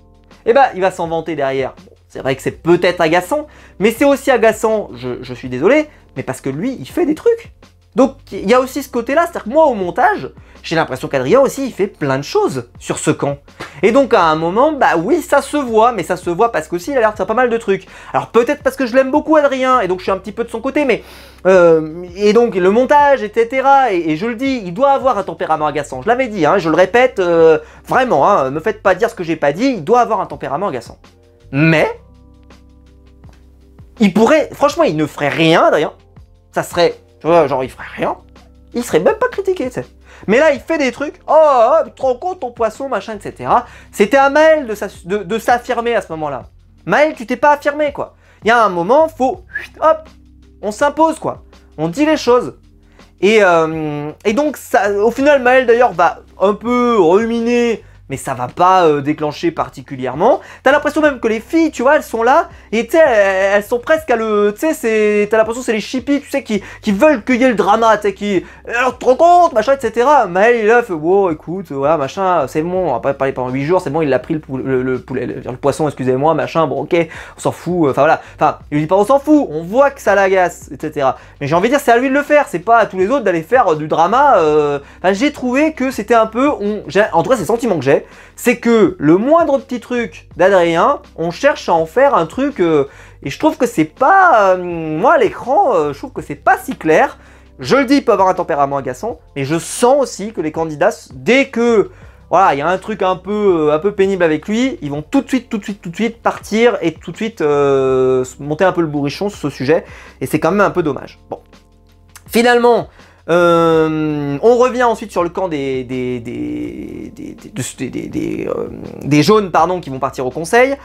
[SPEAKER 1] eh ben il va s'en vanter derrière. Bon, c'est vrai que c'est peut-être agaçant, mais c'est aussi agaçant, je suis désolé, mais parce que lui, il fait des trucs. Donc, il y a aussi ce côté-là, c'est-à-dire que moi, au montage, j'ai l'impression qu'Adrien aussi, il fait plein de choses sur ce camp. Et donc, à un moment, bah oui, ça se voit, mais ça se voit parce qu'aussi, il a l'air de faire pas mal de trucs. Alors, peut-être parce que je l'aime beaucoup, Adrien, et donc je suis un petit peu de son côté, mais... et donc, le montage, etc., et je le dis, il doit avoir un tempérament agaçant. Je l'avais dit, hein, je le répète, vraiment, hein, me faites pas dire ce que j'ai pas dit, il doit avoir un tempérament agaçant. Mais... il pourrait... franchement, il ne ferait rien, Adrien. Ça serait... tu vois, genre, il ferait rien. Il serait même pas critiqué, tu sais. Mais là, il fait des trucs. Oh, tu te rends compte, ton poisson, machin, etc. C'était à Maël de s'affirmer à ce moment-là. Maël, tu t'es pas affirmé, quoi. Il y a un moment, faut... hop, on s'impose, quoi. On dit les choses. Et donc, ça, au final, Maël, d'ailleurs, va un peu ruminer... mais ça va pas déclencher particulièrement. T'as l'impression même que les filles, tu vois, elles sont là, et tu sais, elles sont presque à le... tu sais, t'as l'impression que c'est les chippies, tu sais, qui veulent cueillir le drama, tu sais, qui... alors, tu te rends compte, machin, etc. Maël, il a fait, wow, écoute, voilà, machin, c'est bon, on va pas parler pendant 8 jours, c'est bon, il a pris le poisson, excusez-moi, machin, bon, ok, on s'en fout, enfin, voilà. Enfin, il lui dit pas, on s'en fout, on voit que ça l'agace, etc. Mais j'ai envie de dire, c'est à lui de le faire, c'est pas à tous les autres d'aller faire du drama. Enfin, j'ai trouvé que c'était un peu... en tout cas, c'est le sentiment que j'ai, c'est que le moindre petit truc d'Adrien, on cherche à en faire un truc, et je trouve que c'est pas, moi à l'écran, je trouve que c'est pas si clair. Je le dis, il peut avoir un tempérament agaçant, mais je sens aussi que les candidats, dès que voilà, il y a un truc un peu pénible avec lui, ils vont tout de suite partir et tout de suite monter un peu le bourrichon sur ce sujet, et c'est quand même un peu dommage. Bon, finalement, on revient ensuite sur le camp des jaunes, pardon, qui vont partir au conseil.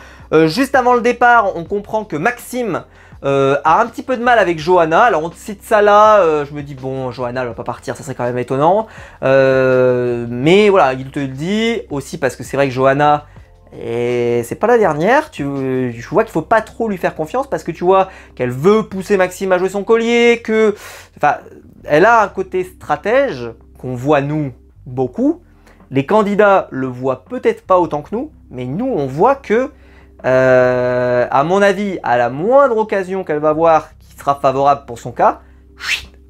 [SPEAKER 1] Juste avant le départ, on comprend que Maxime a un petit peu de mal avec Johanna. Alors on cite ça là, je me dis bon, Johanna elle va pas partir, ça serait quand même étonnant. Mais voilà, il te le dit aussi parce que c'est vrai que Johanna, et c'est pas la dernière, tu vois qu'il faut pas trop lui faire confiance parce que tu vois qu'elle veut pousser Maxime à jouer son collier, que, enfin, elle a un côté stratège qu'on voit nous beaucoup. Les candidats le voient peut-être pas autant que nous, mais nous on voit que, à mon avis, à la moindre occasion qu'elle va voir qui sera favorable pour son cas,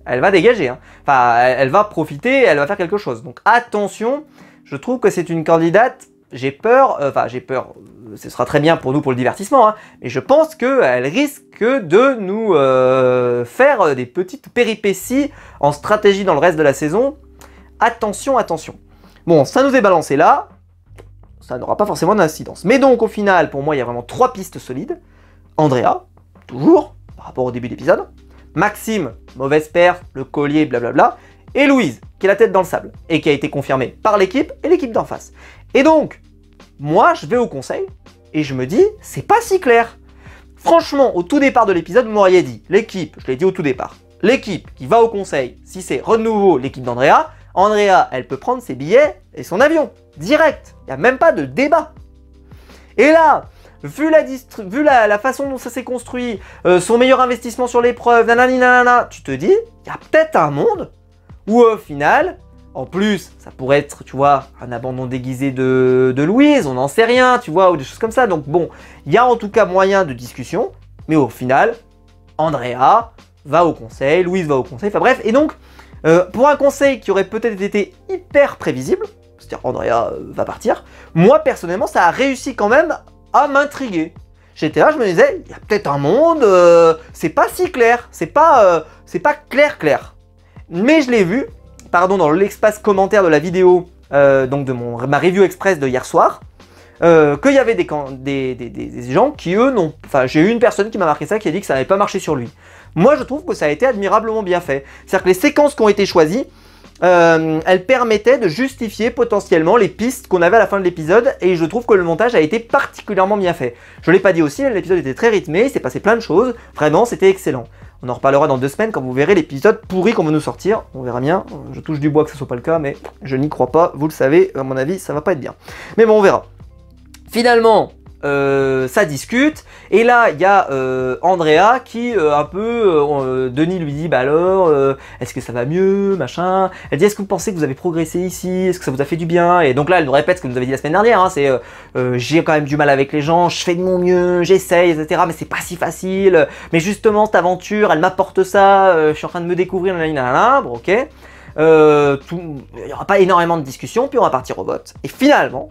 [SPEAKER 1] elle va dégager. Hein. Enfin, elle va profiter, elle va faire quelque chose. Donc attention, je trouve que c'est une candidate. J'ai peur, ce sera très bien pour nous pour le divertissement, hein, mais je pense qu'elle risque de nous faire des petites péripéties en stratégie dans le reste de la saison. Attention, attention. Bon, ça nous est balancé là, ça n'aura pas forcément d'incidence. Mais donc au final, pour moi, il y a vraiment 3 pistes solides. Andrea, toujours, par rapport au début de l'épisode. Maxime, mauvaise perf, le collier, blablabla. Et Louise, qui est la tête dans le sable, et qui a été confirmée par l'équipe et l'équipe d'en face. Et donc, moi, je vais au conseil, et je me dis, c'est pas si clair. Franchement, au tout départ de l'épisode, vous m'auriez dit, l'équipe, je l'ai dit au tout départ, l'équipe qui va au conseil, si c'est renouveau l'équipe d'Andrea, Andrea, elle peut prendre ses billets et son avion, direct, il n'y a même pas de débat. Et là, vu la façon dont ça s'est construit, son meilleur investissement sur l'épreuve, nanana, tu te dis, il y a peut-être un monde où au final, en plus, ça pourrait être, tu vois, un abandon déguisé de Louise, on n'en sait rien, tu vois, ou des choses comme ça. Donc bon, il y a en tout cas moyen de discussion, mais au final, Andrea va au conseil, Louise va au conseil, enfin bref. Et donc, pour un conseil qui aurait peut-être été hyper prévisible, c'est-à-dire Andrea va partir, moi personnellement, ça a réussi quand même à m'intriguer. J'étais là, je me disais, il y a peut-être un monde, c'est pas si clair, c'est pas clair. Mais je l'ai vu, pardon, dans l'espace commentaire de la vidéo, donc de ma review express de hier soir, qu'il y avait des gens qui, eux, n'ont... Enfin, j'ai eu une personne qui m'a marqué ça, qui a dit que ça n'avait pas marché sur lui. Moi, je trouve que ça a été admirablement bien fait. C'est-à-dire que les séquences qui ont été choisies, elles permettaient de justifier potentiellement les pistes qu'on avait à la fin de l'épisode, et je trouve que le montage a été particulièrement bien fait. Je ne l'ai pas dit aussi, l'épisode était très rythmé, il s'est passé plein de choses, vraiment, c'était excellent. On en reparlera dans 2 semaines quand vous verrez l'épisode pourri qu'on va nous sortir. On verra bien. Je touche du bois que ce soit pas le cas, mais je n'y crois pas. Vous le savez, à mon avis, ça va pas être bien. Mais bon, on verra. Finalement, ça discute. Et là, il y a Andrea qui, un peu, Denis lui dit, bah alors, est-ce que ça va mieux, machin. Elle dit, est-ce que vous pensez que vous avez progressé ici? Est-ce que ça vous a fait du bien? Et donc là, elle nous répète ce que nous avait dit la semaine dernière. Hein, c'est, j'ai quand même du mal avec les gens, je fais de mon mieux, j'essaye, etc. Mais c'est pas si facile. Mais justement, cette aventure, elle m'apporte ça. Je suis en train de me découvrir, nanana, bon, ok. Il n'y aura pas énormément de discussions, puis on va partir au vote. Et finalement,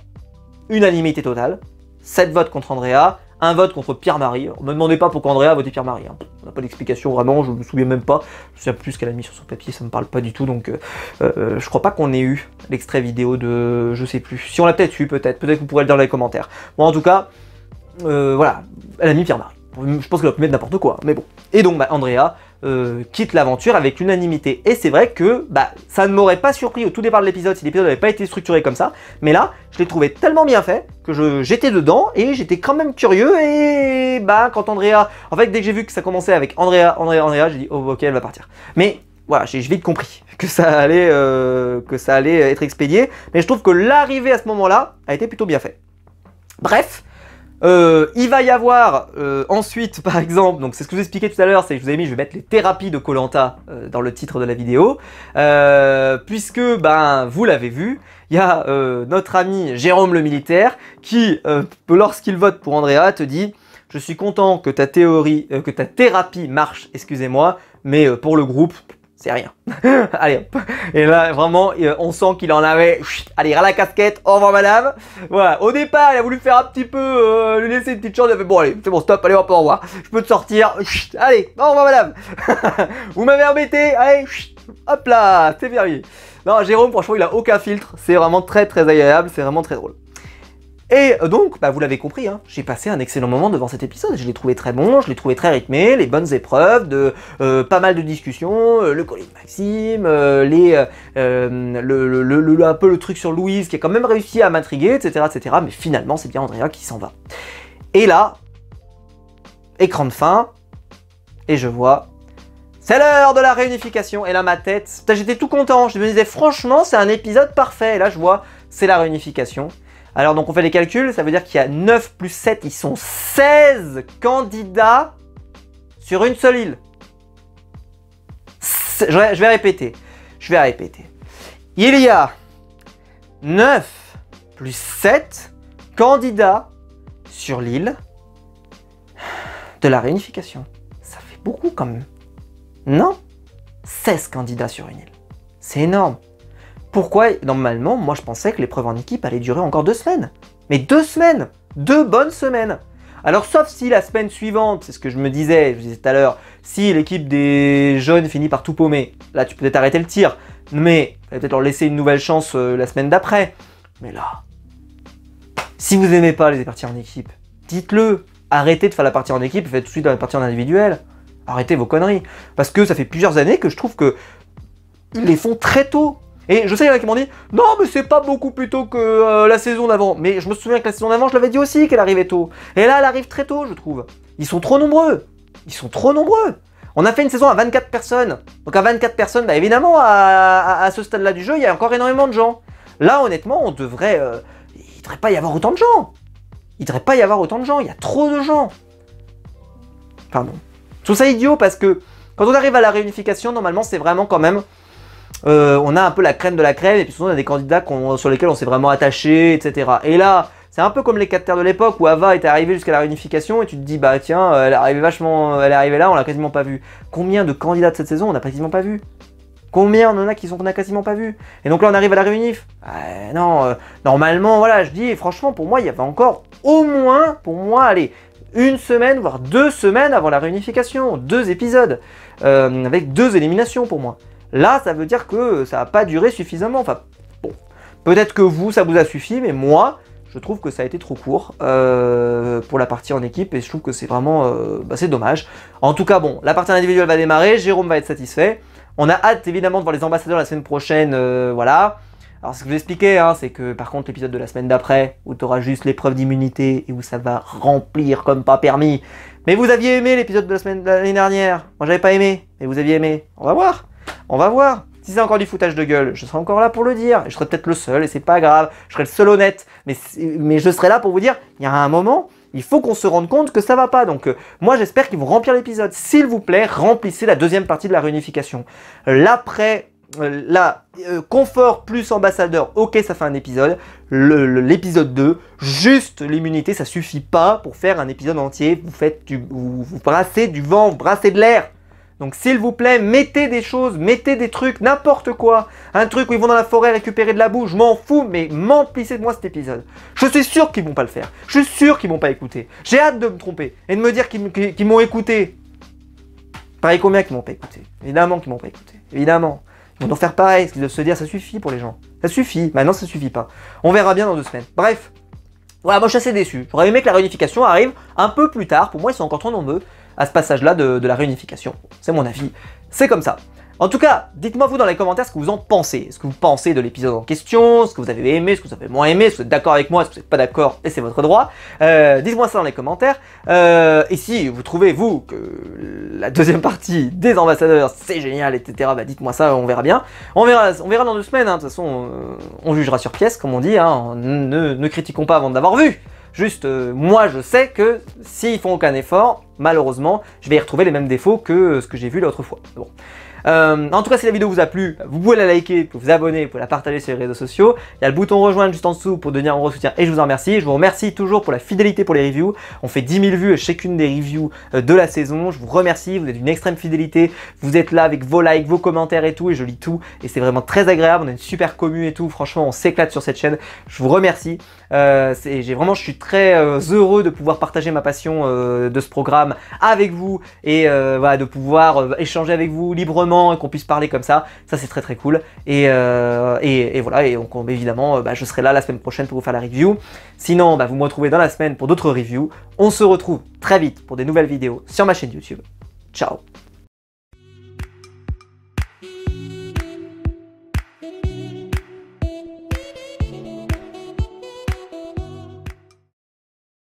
[SPEAKER 1] unanimité totale. 7 votes contre Andrea, 1 vote contre Pierre-Marie. Ne me demandez pas pourquoi Andrea a voté Pierre-Marie. Hein. On n'a pas d'explication vraiment, je me souviens même pas. Je sais plus ce qu'elle a mis sur son papier, ça me parle pas du tout. Donc je crois pas qu'on ait eu l'extrait vidéo de... Je sais plus. Si on l'a peut-être eu, peut-être que vous pourrez le dire dans les commentaires. Bon, en tout cas, voilà, elle a mis Pierre-Marie. Je pense qu'elle a pu mettre n'importe quoi, mais bon. Et donc, bah, Andrea quitte l'aventure avec l'unanimité. Et c'est vrai que bah, ça ne m'aurait pas surpris au tout départ de l'épisode si l'épisode n'avait pas été structuré comme ça. Mais là, je l'ai trouvé tellement bien fait que j'étais dedans et j'étais quand même curieux. Et bah, quand Andrea... En fait, dès que j'ai vu que ça commençait avec Andrea, j'ai dit, oh ok, elle va partir. Mais voilà, j'ai vite compris que ça allait être expédié. Mais je trouve que l'arrivée à ce moment-là a été plutôt bien faite. Bref. Il va y avoir ensuite, par exemple, donc c'est ce que je vous expliquais tout à l'heure, c'est que je vous ai mis, je vais mettre les thérapies de Koh-Lanta dans le titre de la vidéo, puisque, ben, vous l'avez vu, il y a notre ami Jérôme le militaire qui, lorsqu'il vote pour Andrea, te dit « Je suis content que ta thérapie marche, excusez-moi, mais pour le groupe, c'est rien. » Allez hop. Et là, vraiment, on sent qu'il en avait... Allez, ras la casquette, au revoir madame. Voilà, au départ, il a voulu faire un petit peu... lui laisser une petite chance, il a fait, bon allez, c'est bon, stop, allez hop, au revoir. Je peux te sortir. Allez, au revoir madame. Vous m'avez embêté, allez, hop là, c'est fini. Non, Jérôme, franchement, il a aucun filtre. C'est vraiment très très agréable, c'est vraiment très drôle. Et donc, bah, vous l'avez compris, hein, j'ai passé un excellent moment devant cet épisode. Je l'ai trouvé très bon, je l'ai trouvé très rythmé, les bonnes épreuves, pas mal de discussions, le collier de Maxime, un peu le truc sur Louise qui a quand même réussi à m'intriguer, etc., etc. Mais finalement, c'est bien Andrea qui s'en va. Et là, écran de fin, et je vois, c'est l'heure de la réunification. Et là, ma tête, j'étais tout content. Je me disais, franchement, c'est un épisode parfait. Et là, je vois, c'est la réunification. Alors donc on fait les calculs, ça veut dire qu'il y a 9 plus 7, ils sont 16 candidats sur une seule île. Je vais répéter. Il y a 9 plus 7 candidats sur l'île de la réunification. Ça fait beaucoup quand même. Non? 16 candidats sur une île. C'est énorme. Pourquoi, normalement, moi je pensais que l'épreuve en équipe allait durer encore 2 semaines. Mais 2 semaines! 2 bonnes semaines! Alors sauf si la semaine suivante, c'est ce que je me disais tout à l'heure, si l'équipe des jeunes finit par tout paumer, là tu peux peut-être arrêter le tir, mais peut-être leur laisser une nouvelle chance la semaine d'après. Mais là, si vous aimez pas les parties en équipe, dites-le! Arrêtez de faire la partie en équipe, faites tout de suite la partie en individuel. Arrêtez vos conneries. Parce que ça fait plusieurs années que je trouve que ils les font très tôt. Et je sais, il y en a qui m'ont dit « Non, mais c'est pas beaucoup plus tôt que la saison d'avant. » Mais je me souviens que la saison d'avant, je l'avais dit aussi qu'elle arrivait tôt. Et là, elle arrive très tôt, je trouve. Ils sont trop nombreux. Ils sont trop nombreux. On a fait une saison à 24 personnes. Donc à 24 personnes, bah évidemment, à ce stade-là du jeu, il y a encore énormément de gens. Là, honnêtement, on devrait... il devrait pas y avoir autant de gens. Il devrait pas y avoir autant de gens. Il y a trop de gens. Pardon. Je trouve ça idiot parce que quand on arrive à la réunification, normalement, c'est vraiment quand même... on a un peu la crème de la crème et puis souvent on a des candidats sur lesquels on s'est vraiment attaché, etc. Et là, c'est un peu comme les 4 terres de l'époque où Ava était arrivée jusqu'à la réunification et tu te dis bah tiens, elle est arrivée là, on l'a quasiment pas vue. Combien de candidats de cette saison on n'a quasiment pas vu? Combien on en a qu'on a quasiment pas vu? Et donc là on arrive à la réunif. Non, normalement voilà, je dis franchement pour moi il y avait encore au moins, pour moi, allez, 1 semaine voire 2 semaines avant la réunification, 2 épisodes, avec 2 éliminations pour moi. Là, ça veut dire que ça n'a pas duré suffisamment. Enfin, bon, peut-être que vous, ça vous a suffi, mais moi, je trouve que ça a été trop court pour la partie en équipe et je trouve que c'est vraiment, c'est dommage. En tout cas, bon, la partie individuelle va démarrer, Jérôme va être satisfait. On a hâte évidemment de voir les ambassadeurs la semaine prochaine, voilà. Alors, ce que je vous expliquais, hein, c'est que par contre, l'épisode de la semaine d'après, où tu auras juste l'épreuve d'immunité et où ça va remplir comme pas permis. Mais vous aviez aimé l'épisode de l'année dernière. Moi, j'avais pas aimé, mais vous aviez aimé. On va voir. On va voir. Si c'est encore du foutage de gueule, je serai encore là pour le dire. Et je serai peut-être le seul et c'est pas grave. Je serai le seul honnête. Mais je serai là pour vous dire, il y a un moment, il faut qu'on se rende compte que ça va pas. Donc moi j'espère qu'ils vont remplir l'épisode. S'il vous plaît, remplissez la deuxième partie de la réunification. L'après, confort plus ambassadeur, ok ça fait un épisode. L'épisode 2, juste l'immunité, ça suffit pas pour faire un épisode entier. Vous brassez du vent, vous brassez de l'air. Donc s'il vous plaît, mettez des choses, mettez des trucs, n'importe quoi. Un truc où ils vont dans la forêt récupérer de la boue, je m'en fous, mais m'emplissez de moi cet épisode. Je suis sûr qu'ils vont pas le faire. Je suis sûr qu'ils vont pas écouter. J'ai hâte de me tromper et de me dire qu'ils m'ont écouté. Pareil combien qu'ils m'ont pas écouté? Évidemment qu'ils m'ont pas écouté. Évidemment. Ils vont en faire pareil, parce qu'ils doivent se dire ça suffit pour les gens. Ça suffit. Maintenant ça suffit pas. On verra bien dans 2 semaines. Bref. Voilà, moi je suis assez déçu. J'aurais aimé que la réunification arrive un peu plus tard. Pour moi ils sont encore trop nombreux à ce passage-là de la réunification. C'est mon avis, c'est comme ça. En tout cas, dites-moi vous dans les commentaires ce que vous en pensez. Ce que vous pensez de l'épisode en question, ce que vous avez aimé, ce que vous avez moins aimé, si vous êtes d'accord avec moi, si vous n'êtes pas d'accord, et c'est votre droit. Dites-moi ça dans les commentaires. Et si vous trouvez, vous, que la deuxième partie des ambassadeurs, c'est génial, etc., bah dites-moi ça, on verra bien. On verra dans 2 semaines, hein. De toute façon, on jugera sur pièce, comme on dit, hein. Ne critiquons pas avant d'avoir vu. Juste, moi je sais que s'ils font aucun effort, malheureusement, je vais y retrouver les mêmes défauts que ce que j'ai vu l'autre fois. Bon. En tout cas, si la vidéo vous a plu, vous pouvez la liker, vous pouvez vous abonner, vous pouvez la partager sur les réseaux sociaux. Il y a le bouton rejoindre juste en dessous pour donner un gros soutien et je vous en remercie. Je vous remercie toujours pour la fidélité pour les reviews. On fait 10 000 vues à chacune des reviews de la saison. Je vous remercie, vous êtes d'une extrême fidélité. Vous êtes là avec vos likes, vos commentaires et tout et je lis tout. Et c'est vraiment très agréable, on a une super commu et tout. Franchement, on s'éclate sur cette chaîne. Je vous remercie. Je suis très heureux de pouvoir partager ma passion de ce programme avec vous et voilà, de pouvoir échanger avec vous librement et qu'on puisse parler comme ça. Ça c'est très cool. Et voilà, et donc évidemment je serai là la semaine prochaine pour vous faire la review. Sinon vous me retrouvez dans la semaine pour d'autres reviews. On se retrouve très vite pour des nouvelles vidéos sur ma chaîne YouTube. Ciao.